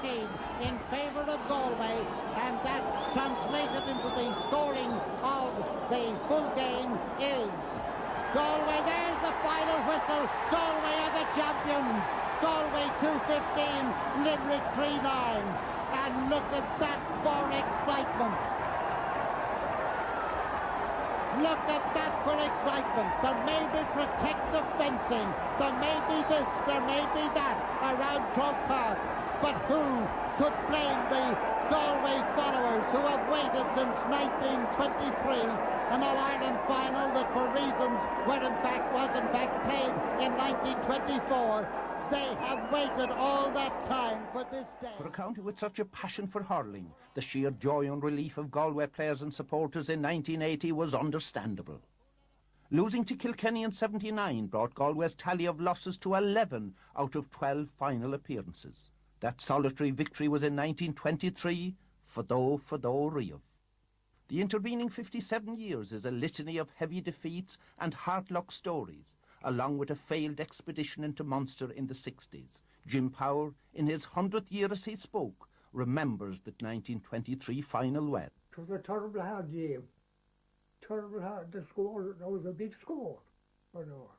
machine in favour of Galway, and that translated into the scoring of the full game is Galway. There's the final whistle. Galway are the champions. Galway 2-15, Limerick 3-9. And look at that for excitement. Look at that for excitement. There may be protective fencing. There may be this, there may be that around Croke Park. But who could blame the Galway followers who have waited since 1923, an All-Ireland final that for reasons was in fact played in 1924. They have waited all that time for this day. For a county with such a passion for hurling, the sheer joy and relief of Galway players and supporters in 1980 was understandable. Losing to Kilkenny in '79 brought Galway's tally of losses to 11 out of 12 final appearances. That solitary victory was in 1923, Fado Riamh. The intervening 57 years is a litany of heavy defeats and hard-luck stories, along with a failed expedition into Munster in the 60s. Jim Power, in his 100th year as he spoke, remembers that 1923 final well. It was a terrible hard game. Terrible hard. The score, that was a big score. I know.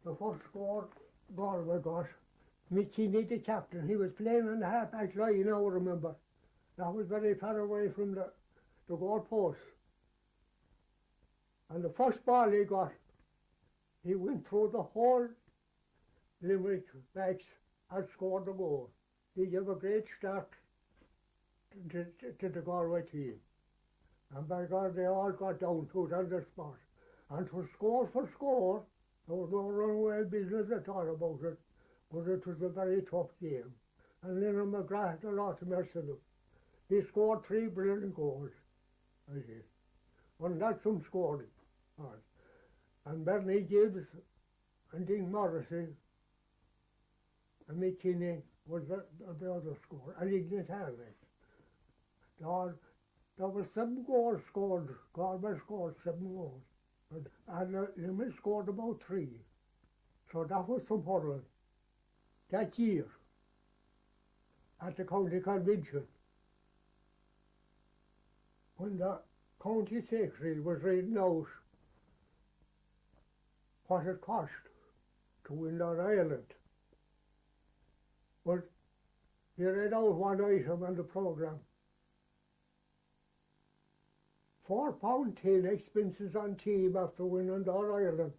The first score Galway got, Mickey Need, the captain, he was playing on the half-back line, I remember. That was very far away from the goal post. And the first ball he got, he went through the whole Limerick backs and scored the goal. He gave a great start to the Galway team. And by God, they all got down to it on the spot. And to score for score, there was no runaway business at all about it, but it was a very tough game. And Lennon McGrath had a lot of mercy on him. He scored 3 brilliant goals, I think. And that's some scoring. And Bernie Gibbs and Dean Morrissey and Mick Kinney was the other score. And he didn't have it. There were 7 goals scored. Galway scored 7 goals. And Limerick scored about 3. So that was some hurling. That year, at the county convention, when the county secretary was reading out what it cost to win that Ireland. But he read out one item on the programme. £4.10 expenses on team after winning that Ireland.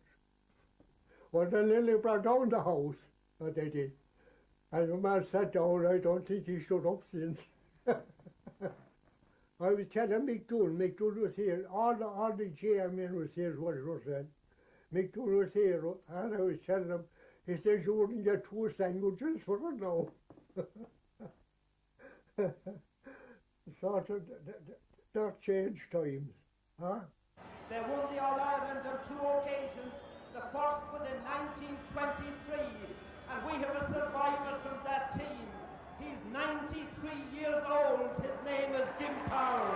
Well, they nearly brought down the house, but they did. And the man sat down, I don't think he stood up since. I was telling Mick Dool was here, all the chairmen was here, is what it was then. Mick Dool was here, and I was telling him, he said you wouldn't get 2 sandwiches for it now. Sort of, that changed times, huh? They won the All-Ireland on 2 occasions. The first was in 1923, and we have a survivor from that team. He's 93 years old. His name is Jim Power.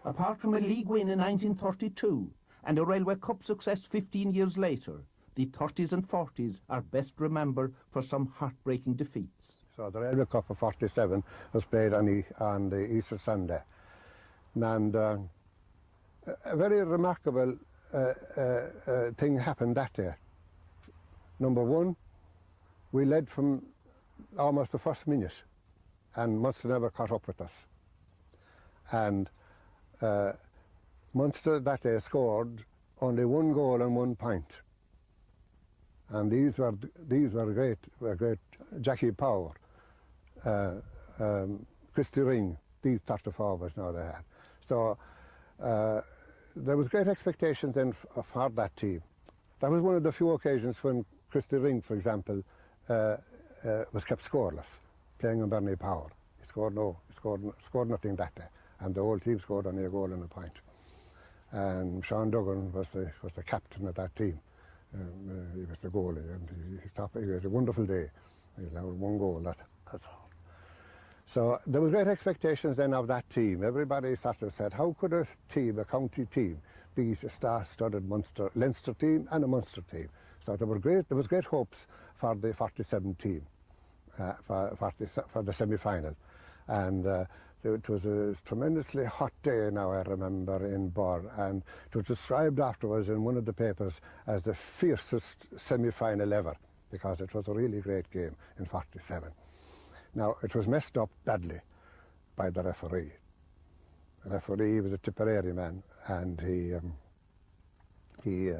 Apart from a league win in 1932 and a Railway Cup success 15 years later, the 30s and 40s are best remembered for some heartbreaking defeats. So the Railway Cup of '47 was played on the Easter Sunday. And a very remarkable thing happened that day. Number one, we led from almost the first minute, and Munster never caught up with us. And Munster that day scored only 1 goal and 1 point. And these were great. Jackie Power, Christy Ring, these 30 forwards now they had. So there was great expectation then for that team. That was one of the few occasions when Christy Ring, for example, was kept scoreless, playing on Bernie Power. He scored nothing that day, and the whole team scored only 1 goal and 1 point. And Sean Duggan was the captain of that team. He was the goalie, and he had a wonderful day. He allowed one goal, that's all. So there was great expectations then of that team. Everybody sort of said, how could a team, a county team, beat a star-studded Leinster team and a Munster team? So there was great hopes for the 47 team, for the semi-final. And it was a tremendously hot day now, I remember, in Bor, and it was described afterwards in one of the papers as the fiercest semi-final ever, because it was a really great game in 47. Now, it was messed up badly by the referee. The referee was a Tipperary man, and he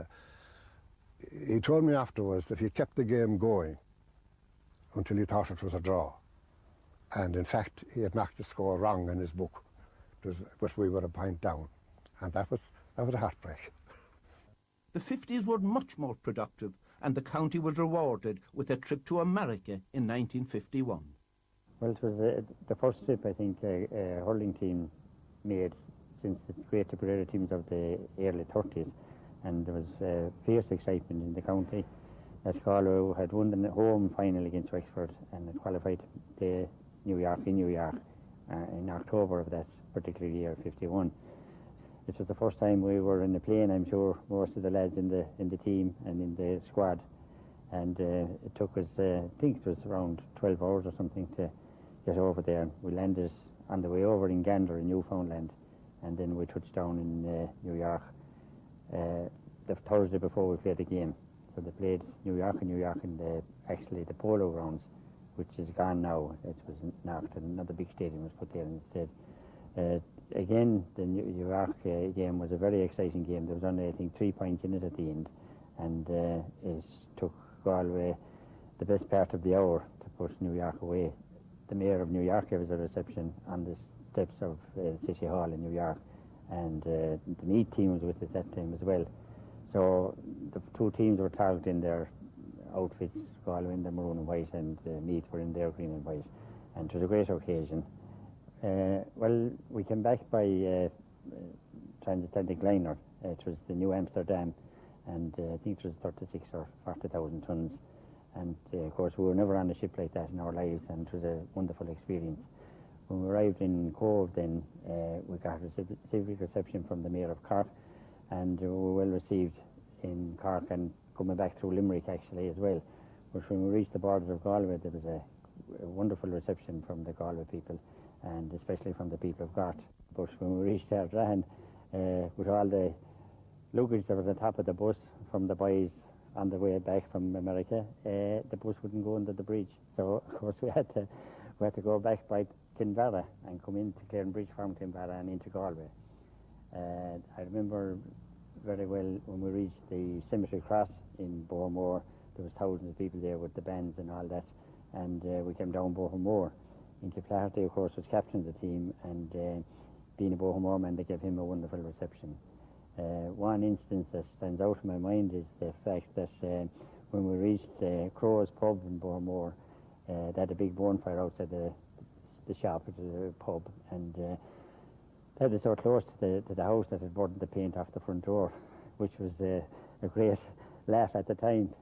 told me afterwards that he kept the game going until he thought it was a draw. And in fact, he had marked the score wrong in his book, but we were a point down, and that was a heartbreak. The 50s were much more productive, and the county was rewarded with a trip to America in 1951. Well, it was the first trip I think a hurling team made since the great Tipperary teams of the early 30s, and there was fierce excitement in the county. That Galway had won the home final against Wexford and had qualified to New York in October of that particular year, 51. It was the first time we were in the plane. I'm sure most of the lads in the team and in the squad, and it took us I think it was around 12 hours or something to get over there. We landed on the way over in Gander in Newfoundland, and then we touched down in New York the Thursday before we played the game. So they played New York in actually the Polo Grounds, which is gone now. It was knocked, and another big stadium was put there instead. Again, the New York game was a very exciting game. There was only, I think, 3 points in it at the end, and it took Galway the best part of the hour to push New York away. The mayor of New York gave us a reception on the steps of City Hall in New York, and the Meath team was with us that time as well. So the two teams were tagged in their outfits, Galway in their maroon and white, and Meath were in their green and white, and it was a great occasion. Well, we came back by transatlantic liner. It was the New Amsterdam, and I think it was 36 or 40,000 tons. And of course, we were never on a ship like that in our lives, and it was a wonderful experience. When we arrived in Cove, then we got a civic reception from the Mayor of Cork, and we were well received in Cork and coming back through Limerick actually as well. But when we reached the borders of Galway, there was a wonderful reception from the Galway people, and especially from the people of Gort. But when we reached Ardrahan, with all the luggage that was on top of the bus from the boys on the way back from America, the bus wouldn't go under the bridge. So of course we had to go back by Kinvara and come into Claren Bridge from Kinvara and into Galway. I remember very well when we reached the Cemetery Cross in Bohermore. There was thousands of people there with the bands and all that, and we came down Bohermore. In Keflaherty, of course, was captain of the team, and being a Bohermore man, they gave him a wonderful reception. One instance that stands out in my mind is the fact that when we reached Crow's pub in Bohermore, they had a big bonfire outside the shop, it was a pub, and that was so close to the house that it burned the paint off the front door, which was a great laugh at the time.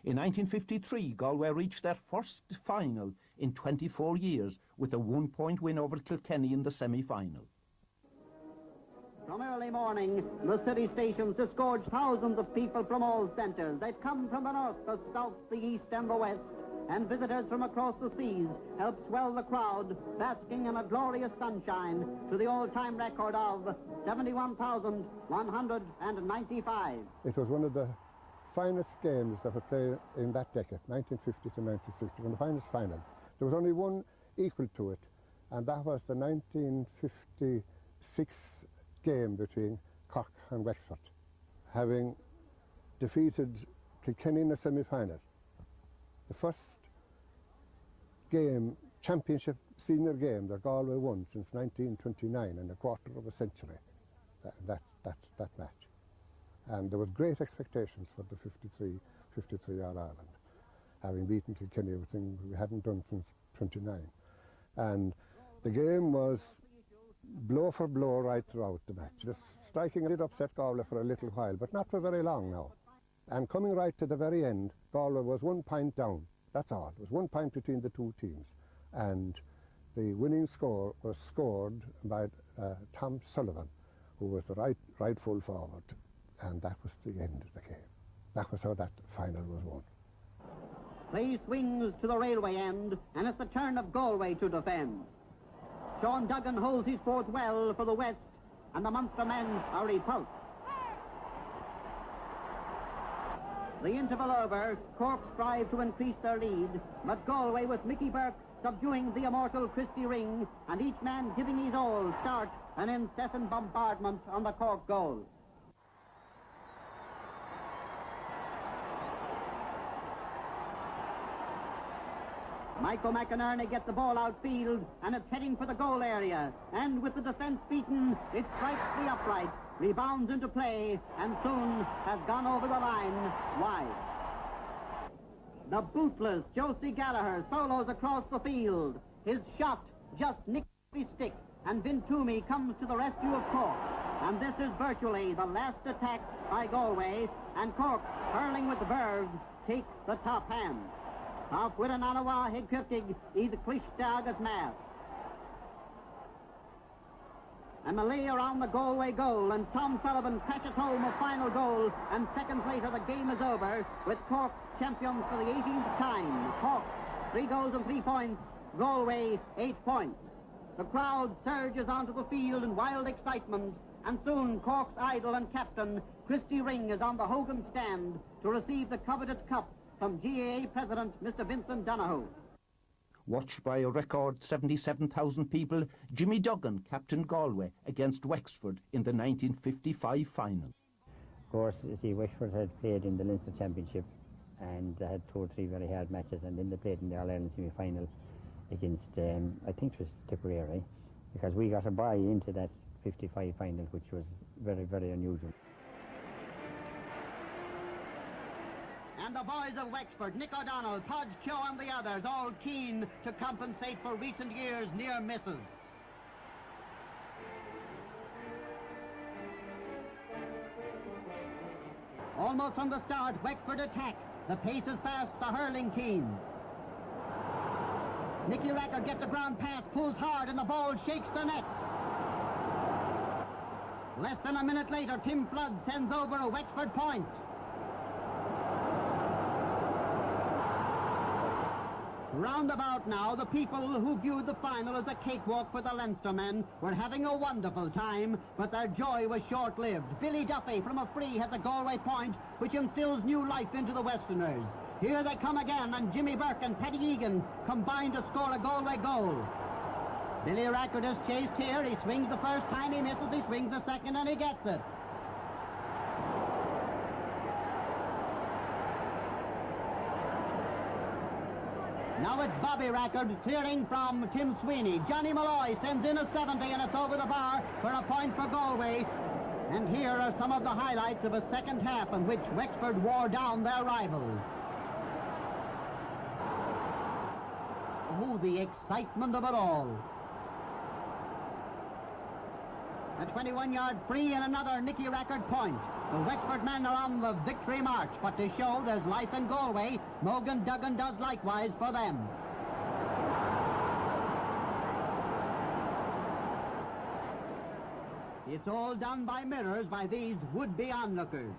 In 1953, Galway reached their first final in 24 years with a 1-point win over Kilkenny in the semi-final. From early morning, the city stations disgorge thousands of people from all centres. They've come from the north, the south, the east and the west, and visitors from across the seas help swell the crowd, basking in a glorious sunshine to the all-time record of 71,195. It was one of the finest games that were played in that decade, 1950 to 1960, one of the finest finals. There was only one equal to it, and that was the 1956 game between Cork and Wexford, having defeated Kilkenny in the semi-final. The first game, championship senior game that Galway won since 1929, in a quarter of a century, that match. And there was great expectations for the 53 All-Ireland, having beaten Kilkenny, a thing we hadn't done since 29. And the game was blow for blow right throughout the match. The striking did upset Galway for a little while, but not for very long now. And coming right to the very end, Galway was 1 point down. That's all. It was 1 point between the two teams. And the winning score was scored by Tom Sullivan, who was the right full forward. And that was the end of the game. That was how that final was won. Play swings to the railway end, and it's the turn of Galway to defend. Sean Duggan holds his fort well for the West, and the Munster men are repulsed. The interval over, Cork strive to increase their lead, but Galway, with Mickey Burke subduing the immortal Christy Ring, and each man giving his all, start an incessant bombardment on the Cork goal. Michael McInerney gets the ball outfield, and it's heading for the goal area. And with the defence beaten, it strikes the upright, rebounds into play, and soon has gone over the line wide. The bootless Josie Gallagher solos across the field. His shot just nicks his stick, and Vin Toomey comes to the rescue of Cork. And this is virtually the last attack by Galway, and Cork, hurling with the verve, take the top hand. Half with an Anawa Higkirtig, either Clistag as math. A melee around the Galway goal, and Tom Sullivan crashes home a final goal, and seconds later the game is over, with Cork champions for the 18th time. Cork, 3 goals and 3 points, Galway, 8 points. The crowd surges onto the field in wild excitement, and soon Cork's idol and captain, Christy Ring, is on the Hogan stand to receive the coveted cup from GAA President Mr. Vincent Donohoe. Watched by a record 77,000 people, Jimmy Duggan captained Galway against Wexford in the 1955 final. Of course, you see, Wexford had played in the Leinster Championship, and they had 2 or 3 very hard matches, and then they played in the All-Ireland semi-final against, I think it was Tipperary, because we got a bye into that 55 final, which was very, very unusual. And the boys of Wexford, Nick O'Donnell, Podge Keogh and the others, all keen to compensate for recent years' near misses. Almost from the start, Wexford attack. The pace is fast, the hurling keen. Nicky Racker gets a ground pass, pulls hard, and the ball shakes the net. Less than a minute later, Tim Flood sends over a Wexford point. Roundabout now, the people who viewed the final as a cakewalk for the Leinster men were having a wonderful time, but their joy was short-lived. Billy Duffy from a free has a Galway point, which instills new life into the Westerners. Here they come again, and Jimmy Burke and Paddy Egan combine to score a Galway goal. Billy Rackard is chased here. He swings the first time, he misses, he swings the second, and he gets it. Now it's Bobby Rackard clearing from Tim Sweeney. Johnny Malloy sends in a 70, and it's over the bar for a point for Galway. And here are some of the highlights of a second half in which Wexford wore down their rivals. Oh, the excitement of it all. A 21-yard free and another Nicky Rackard point. The Wexford men are on the victory march, but to show there's life in Galway, Mogan Duggan does likewise for them. It's all done by mirrors by these would-be onlookers.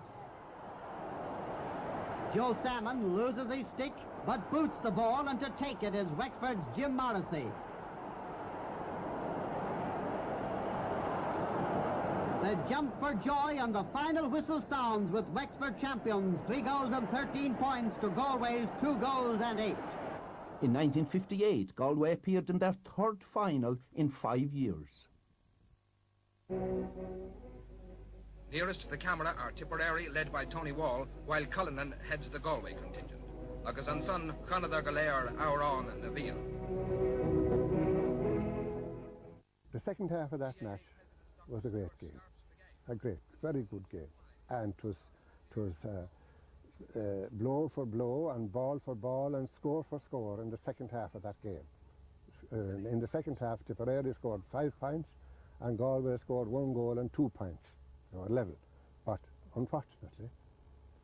Joe Salmon loses his stick, but boots the ball, and to take it is Wexford's Jim Morrissey. They jump for joy, and the final whistle sounds with Wexford champions, 3 goals and 13 points to Galway's 2 goals and 8. In 1958, Galway appeared in their 3rd final in 5 years. Nearest to the camera are Tipperary, led by Tony Wall, while Cullinan heads the Galway contingent. Agus an son, Conadar Galair, Auron and Navil. The second half of that match was a great game. A great, very good game. And it was blow for blow and ball for ball and score for score in the second half of that game. In the second half, Tipperary scored 5 points and Galway scored 1 goal and 2 points, so a level. But unfortunately,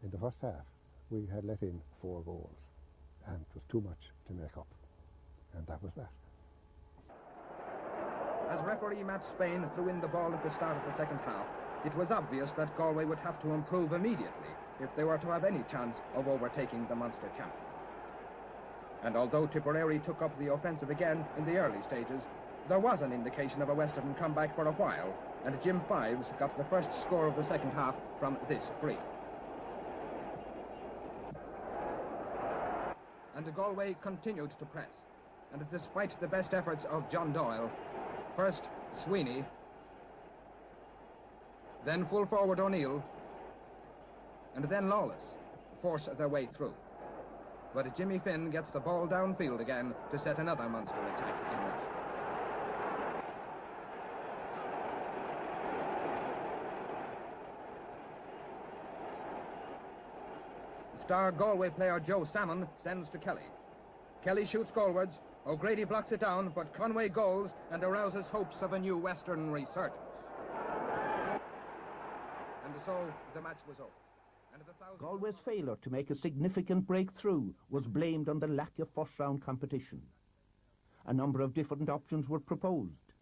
in the first half, we had let in 4 goals, and it was too much to make up, and that was that. As referee Matt Spain threw in the ball at the start of the second half, it was obvious that Galway would have to improve immediately if they were to have any chance of overtaking the Munster champions. And although Tipperary took up the offensive again in the early stages, there was an indication of a Western comeback for a while, and Jim Fives got the first score of the second half from this free. And Galway continued to press, and despite the best efforts of John Doyle, first Sweeney, then full forward O'Neill, and then Lawless force their way through. But Jimmy Finn gets the ball downfield again to set another Munster attack in motion. Star Galway player Joe Salmon sends to Kelly. Kelly shoots goalwards. O'Grady blocks it down, but Conway goals and arouses hopes of a new Western resurgence. And so the match was over. And Galway's failure to make a significant breakthrough was blamed on the lack of first-round competition. A number of different options were proposed,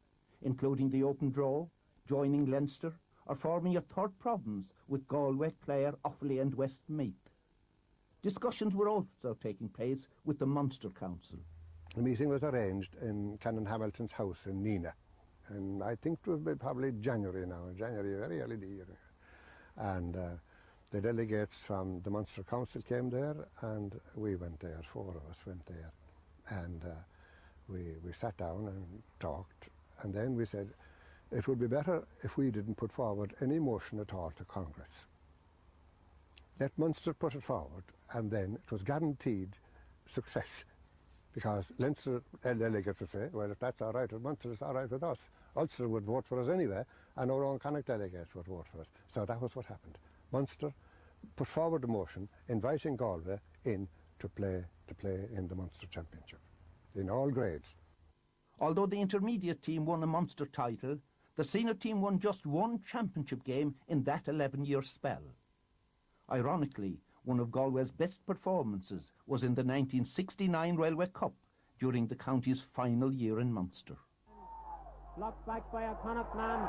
including the open draw, joining Leinster, or forming a third province with Galway, Clare, Offaly and Westmeath. Discussions were also taking place with the Munster Council. The meeting was arranged in Canon Hamilton's house in Nina, and I think it was probably January now, January, very early in the year. And the delegates from the Munster Council came there, and we went there, 4 of us went there. And we sat down and talked, and then we said it would be better if we didn't put forward any motion at all to Congress. Let Munster put it forward, and then it was guaranteed success, because Leinster delegates would say, well, if that's all right with Munster, it's all right with us. Ulster would vote for us anyway, and our own Connacht delegates would vote for us. So that was what happened. Munster put forward a motion inviting Galway in to play in the Munster Championship, in all grades. Although the intermediate team won a Munster title, the senior team won just 1 championship game in that 11-year spell. Ironically, one of Galway's best performances was in the 1969 Railway Cup during the county's final year in Munster. Blocked back by a Connacht man.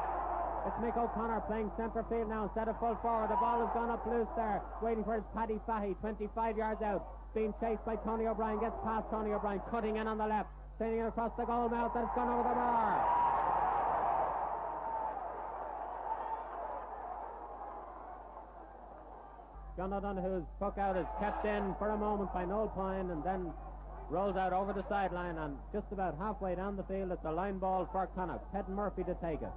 It's Mick O'Connor playing centre field now instead of full forward. The ball has gone up loose there, waiting for his Paddy Fahey, 25 yards out. Being chased by Tony O'Brien, gets past Tony O'Brien, cutting in on the left, sending it across the goal mouth, and it's gone over the bar. John O'Donoghue's puck out is kept in for a moment by Noel Pine, and then rolls out over the sideline, and just about halfway down the field it's a line ball for Connacht. Ted Murphy to take it.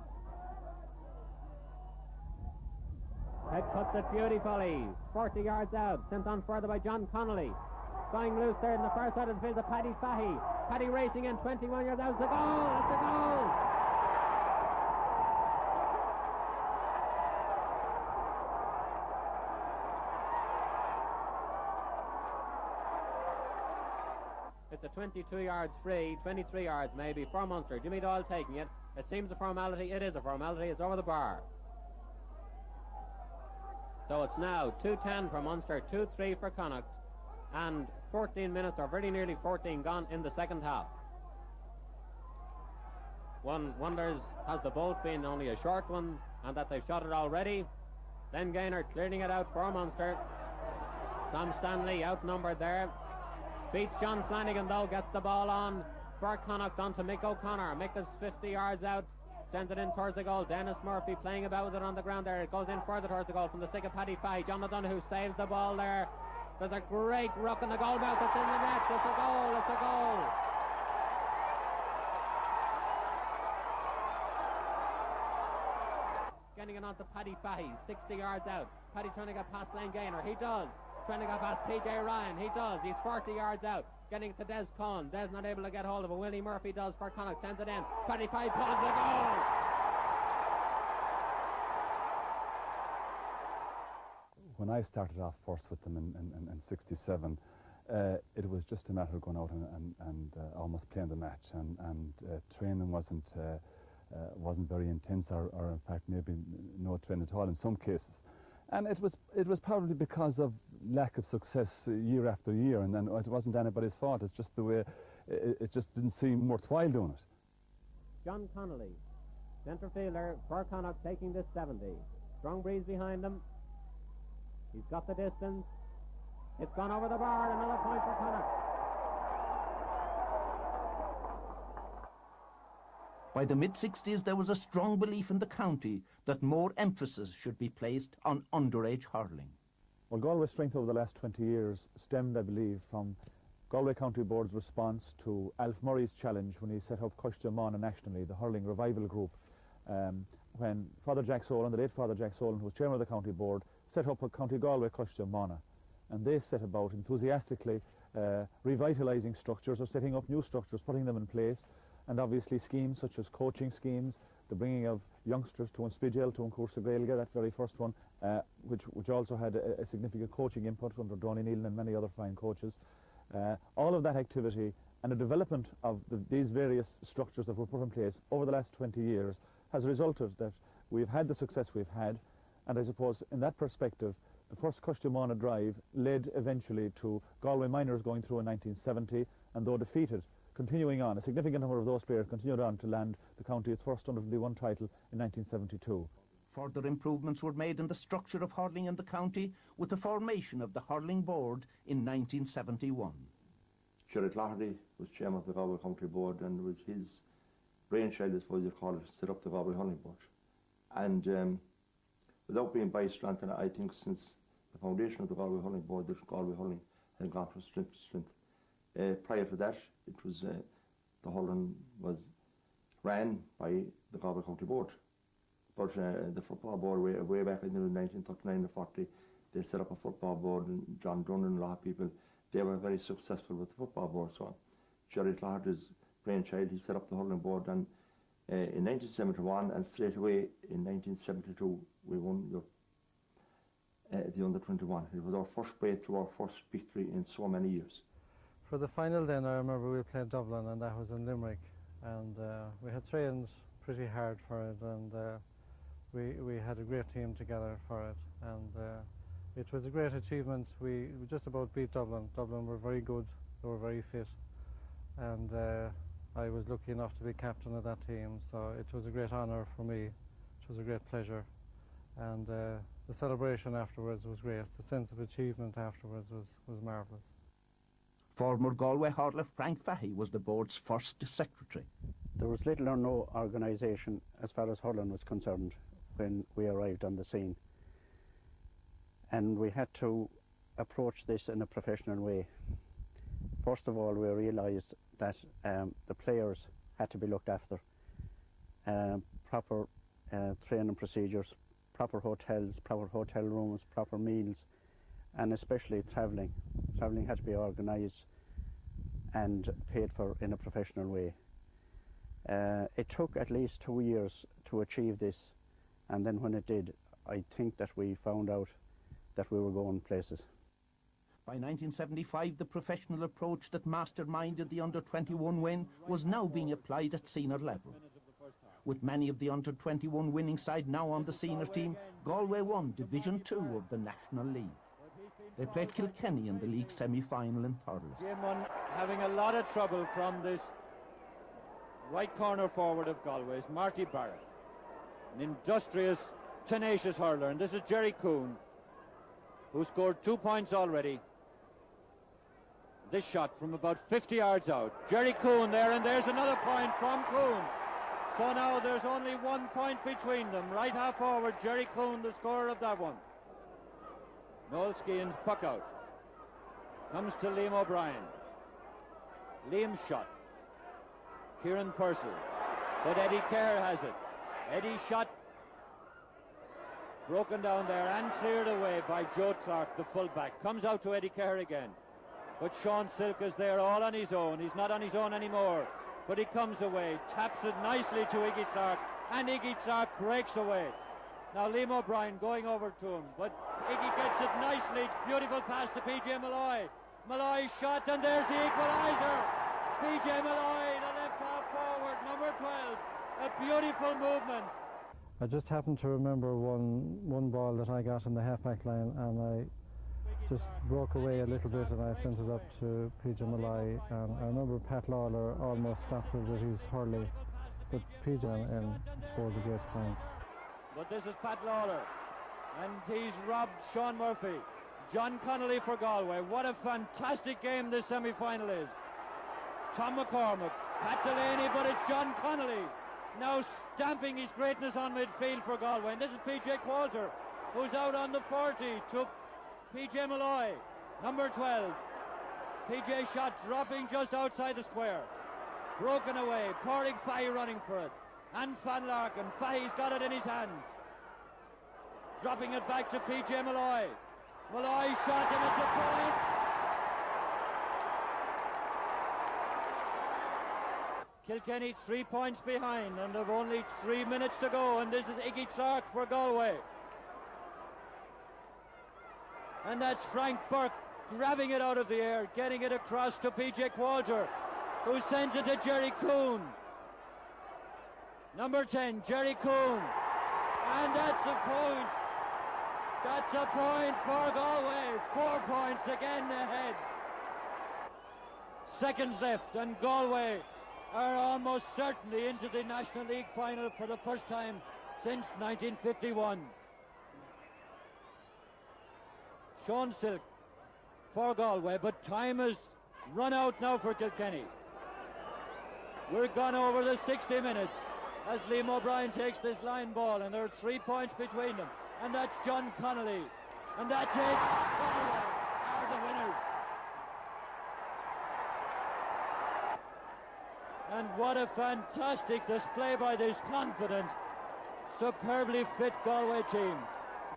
Ted cuts it beautifully, 40 yards out, sent on further by John Connolly. Going loose there in the far side of the field to Paddy Fahey. Paddy racing in, 21 yards out, it's a goal, it's a goal! It's a 22 yards free, 23 yards maybe for Munster. Jimmy Doyle taking it. It seems a formality. It is a formality. It's over the bar. So it's now 2-10 for Munster, 2-3 for Connacht, and 14 minutes, or very nearly 14, gone in the second half. One wonders, has the bolt been only a short one and that they've shot it already? Then Gaynor clearing it out for Munster. Sam Stanley outnumbered there. Beats John Flanagan though, gets the ball on for Connacht onto Mick O'Connor. Mick is 50 yards out, sends it in towards the goal. Dennis Murphy playing about with it on the ground there. It goes in further towards the goal from the stick of Paddy Fahey. John O'Donoghue saves the ball there. There's a great ruck in the goal mouth. It's in the net. It's a goal. It's a goal. Getting it on to Paddy Fahey, 60 yards out. Paddy trying to get past Lane Gaynor. He does. Trying to go past PJ Ryan. He does. He's 40 yards out. Getting it to Des Cohn. Des not able to get hold of it. Willie Murphy does for Connacht. Sends it in. Paddy Fahey pulls the goal. When I started off first with them in 67, it was just a matter of going out and almost playing the match, and training wasn't very intense, or in fact maybe no training at all in some cases. And it was probably because of lack of success year after year, and then it wasn't anybody's fault. It's just the way it just didn't seem worthwhile doing it. John Connolly, centre fielder for Connacht, taking this 70. Strong breeze behind him. He's got the distance. It's gone over the bar. Another point for Connacht. By the mid-60s, there was a strong belief in the county that more emphasis should be placed on underage hurling. Well, Galway's strength over the last 20 years stemmed, I believe, from Galway County Board's response to Alf Murray's challenge when he set up Coiste Mana nationally, the hurling revival group, when Father Jack Solan, the late Father Jack Solan, who was chairman of the County Board, set up a County Galway Coiste Mana. And they set about enthusiastically revitalising structures or setting up new structures, putting them in place, and obviously schemes such as coaching schemes, the bringing of youngsters to Unspidgel, to Uncursa Gaeilge, that very first one, which also had a significant coaching input under Donny Nealon and many other fine coaches. All of that activity and the development of these various structures that were put in place over the last 20 years has resulted that we've had the success we've had, and I suppose in that perspective the first Coiste Mana drive led eventually to Galway Minors going through in 1970, and though defeated, continuing on, a significant number of those players continued on to land the county its first under-21 title in 1972. Further improvements were made in the structure of hurling in the county with the formation of the Hurling Board in 1971. Gerry Flaherty was chairman of the Galway County Board, and it was his brainchild, I suppose you call it, to set up the Galway Hurling Board. And without being biased, Anthony, I think since the foundation of the Galway Hurling Board, the Galway Hurling has gone from strength to strength. Prior to that, it was the hurling was ran by the Galway County Board. But the football board, way back in 1939 or 40, they set up a football board, and John Dunn and a lot of people, they were very successful with the football board. So Gerry Flaherty's brainchild, he set up the hurling board, and in 1971 and straight away in 1972 we won the under-21. It was our first breakthrough, our first victory in so many years. For the final then, I remember we played Dublin, and that was in Limerick, and we had trained pretty hard for it, and we had a great team together for it, and it was a great achievement. We just about beat Dublin. Dublin were very good, they were very fit, and I was lucky enough to be captain of that team, so it was a great honour for me. It was a great pleasure, and the celebration afterwards was great. The sense of achievement afterwards was marvellous. Former Galway hurler Frank Fahey was the board's first secretary. There was little or no organisation as far as hurling was concerned when we arrived on the scene, and we had to approach this in a professional way. First of all, we realised that the players had to be looked after, proper training procedures, proper hotels, proper hotel rooms, proper meals, and especially travelling. Travelling had to be organised and paid for in a professional way. It took at least 2 years to achieve this, and then when it did, I think that we found out that we were going places. By 1975, the professional approach that masterminded the under-21 win was now being applied at senior level. With many of the under-21 winning side now on the senior team, Galway won Division 2 of the National League. They played Kilkenny in the league semi-final in Thurles. Game one having a lot of trouble from this right corner forward of Galway's Marty Barrett, an industrious, tenacious hurler, and this is Jerry Coon, who scored 2 points already. This shot from about 50 yards out. Jerry Coon there, and there's another point from Coon. So now there's only 1 point between them. Right half forward, Jerry Coon, the scorer of that one. Noel Skehan's puck out. Comes to Liam O'Brien. Liam's shot. Kieran Purcell. But Eddie Kerr has it. Eddie's shot broken down there and cleared away by Joe Clark, the fullback. Comes out to Eddie Kerr again. But Sean Silk is there all on his own. He's not on his own anymore. But he comes away, taps it nicely to Iggy Clark, and Iggy Clark breaks away. Now Liam O'Brien going over to him, but Iggy gets it nicely. Beautiful pass to PJ Malloy. Malloy's shot, and there's the equaliser. PJ Malloy, the left half forward, number 12. A beautiful movement. I just happened to remember one ball that I got in the half-back line, and I just broke away a little bit and I sent it up to PJ Malloy, and I remember Pat Lawler almost stopped it with his hurley, but PJ and scored a great point. But this is Pat Lawler, and he's robbed Sean Murphy. John Connolly for Galway. What a fantastic game this semi-final is. Tom McCormick, Pat Delaney, but it's John Connolly now stamping his greatness on midfield for Galway. And this is PJ Qualter, who's out on the 40 to PJ Malloy, number 12. PJ shot dropping just outside the square. Broken away. Pádraig Fahy running for it. And Van Larkin. Fahy's got it in his hands. Dropping it back to PJ Malloy. Malloy shot and it's a point. Kilkenny 3 points behind and they've only 3 minutes to go, and this is Iggy Clark for Galway. And that's Frank Burke grabbing it out of the air, getting it across to PJ Qualter, who sends it to Jerry Coon. Number 10, Jerry Coon. And that's a point. That's a point for Galway. 4 points again ahead. Seconds left, and Galway are almost certainly into the National League final for the first time since 1951. Sean Silk for Galway, but time has run out now for Kilkenny. We're gone over the 60 minutes as Liam O'Brien takes this line ball, and there are 3 points between them, and that's John Connolly, and that's it. Galway are the winners. And what a fantastic display by this confident, superbly fit Galway team.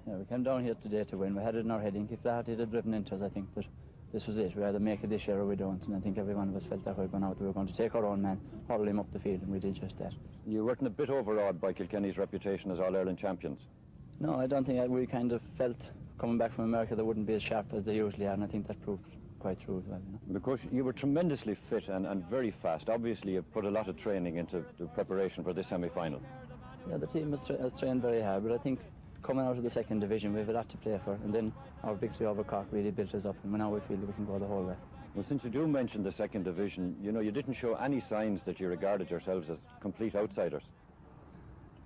Yeah, we came down here today to win. We had it in our heading. If Flaherty had driven into us, I think that this was it. We either make it this year or we don't. And I think every one of us felt that way going out. We were going to take our own man, hurl him up the field, and we did just that. You weren't a bit overawed by Kilkenny's reputation as All-Ireland champions? No, I don't think we kind of felt coming back from America they wouldn't be as sharp as they usually are, and I think that proved quite true as well. You know? Because you were tremendously fit and very fast. Obviously, you put a lot of training into the preparation for this semi-final. Yeah, the team has trained very hard, but I think coming out of the second division, we have a lot to play for, and then our victory over Cork really built us up, and now we feel that we can go the whole way. Well, since you do mention the second division, you know, you didn't show any signs that you regarded yourselves as complete outsiders.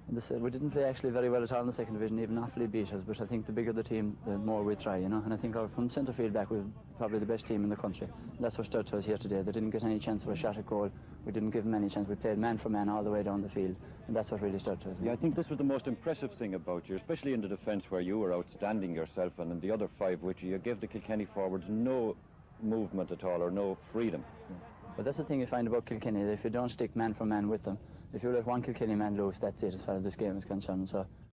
We didn't play actually very well at all in the second division, even Offaly beat us, but I think the bigger the team, the more we try, you know, and I think from centre field back, we're probably the best team in the country. And that's what stood to us here today. They didn't get any chance for a shot at goal. We didn't give them any chance. We played man for man all the way down the field, and that's what really stood to us. Yeah, I think this was the most impressive thing about you, especially in the defence where you were outstanding yourself, and in the other five which you gave the Kilkenny forwards no movement at all, or no freedom. Yeah. But that's the thing you find about Kilkenny, that if you don't stick man for man with them, if you let one Kilkenny man loose, that's it as far as this game is concerned. So